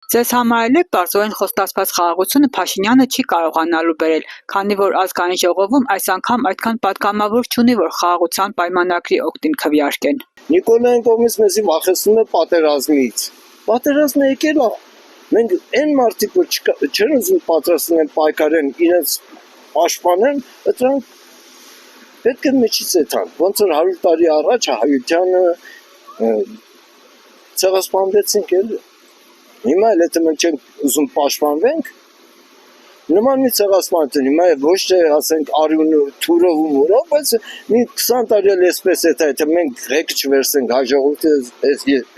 Ձեզ համար էլ պարզորեն խոստացված խաղաղությունը Փաշինյանը չի կարողանալու բերել, քանի որ ազգային ժողովում այս անգամ այդքան պատգամավոր չունի, որ խաղաղության պայմանագրի օգտին քվեարկեն։ Նիկոլային կողմից մեզի վախեցնում է պատերազմից։ Պատերազմը եկել է։ Մենք այն մարդիկ, որ չեն ուզում պատրաստեն պայքարեն, իրենց պաշտպանեն, դրանք պետք է մեջից եթան։ Ոնց որ 100 տարի առաջ Հայությանը ցեղասպանվեցինք էլ։ Հիմա էլ եթե մենք չենք ուզում պաշտպանվենք, նման մի ցեղասպանություն, հիմա ոչ թե ասենք արյունը թուրով ու մուրով, բայց մի 20 տարի էլ էսպես է, եթե մենք ղեկը չվերցնենք հայ ժողովուրդը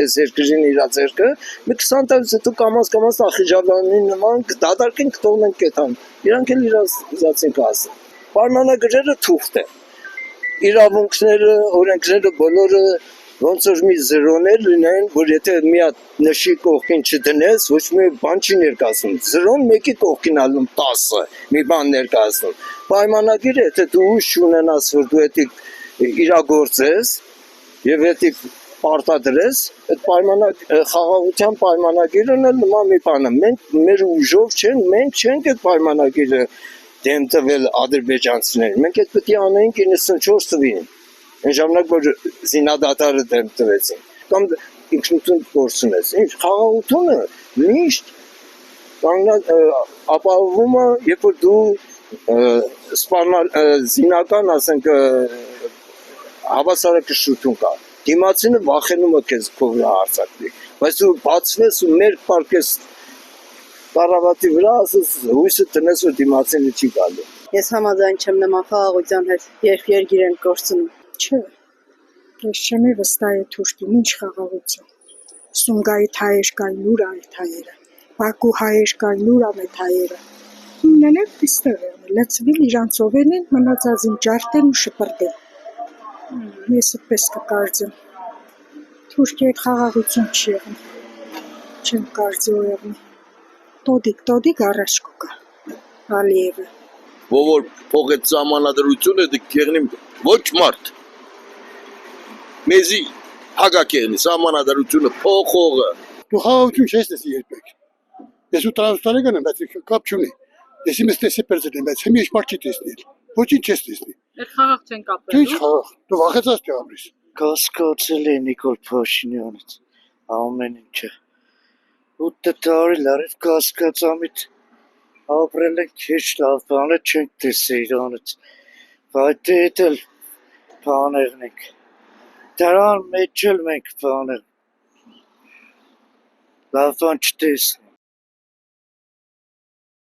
այս երկրին իր ձեռքը, մի 20 տարուց հետո կամաց Ախիջավյանի նման դադարքին կթողնենք կետան։ Իրանք էլ իրաց ուզածին կասեն։ Պայմանագրերը թուղթ է։ Իրավունքները, օրենքները բոլորը ոնց որ մի զրոներ լինեն, որ եթե մի հատ նշի կողքին չդնես, ոչ մի բան չի ներկայացնում։ Զրոն մեկի կողքին ալնում 10-ը, մի բան ներկայացնում։ Պայմանագիրը, եթե դու ուժ չունենաս, որ դու էդի իրագործես եւ էդի պարտադրես, այդ խաղաղության պայմանագիրն էլ նման մի բան է։ Մենք մեր ուժով մենք չենք այդ պայմանագիրը դեմ տվել ադրբեջանցիներին։ Մենք այդ պետք է անեինք 94 թվականին։ Այն ժամանակ որ զինադատարը դեմ տվեցին կամ ինքնություն գործունես ինչ խաղաղությունը միշտ ապահովում է երբ որ դու զինական ասենք հավասարակշռություն կա դիմացինը վախենում է քեզ քո վրա հարձակվի բայց դու բացվես ու մեր պարկես կառավատի վրա ասես հույսը տնես որ դիմացինը չի գալու ես համաձայն չեմ նման խաղաղության հետ երբ երկիր են կորցնում Չէ, ես չեմ վստահ է թուշտին, ինչ խաղաղություն։ Սումգայիթ հայեր կային ուր այդ հայերը, Բաքու հայեր կային ուր ամետ հայերը։ Իննեն է պիստեղ է, լծվիլ իրանցով են մնացազին ճարտեն ու շպրտեն։ Ես պես կկարձեմ։ Թուշտի այդ խաղաղություն չի եղն, չեմ կարծի ու եղնի։ Տոդիկ առաջ կուկա, Ալիևը։ Որ փող այդ սահմանադրությունը դիք եղնիմ ոչ մարդ։ Մեզի հագակ եղնի սահմանադրությունը փոխողը։ Դու խաղաղություն չես տեսի երբեք։ Ես ու տրանսպորտը գնեմ, բայց կապ չունի։ Ես իմ տեսի պերձեն, բայց հիմա ինչ մարդ չի տեսնել։ Ոչինչ չես տեսնի։ Այդ խաղաղ չեն կապել։ Ինչ խաղաղ։ Դու վախեցած դու ապրես։ Կասկածել է Նիկոլ Փաշինյանից ամեն ինչը։ 8 տարի լարիվ կասկածամիտ ապրել ենք քիչ լավ բանը չենք տեսել իրանից։ Բայց դել բաներն ենք։ Դրան մեջ էլ մենք բաներ լավ բան չտեսնենք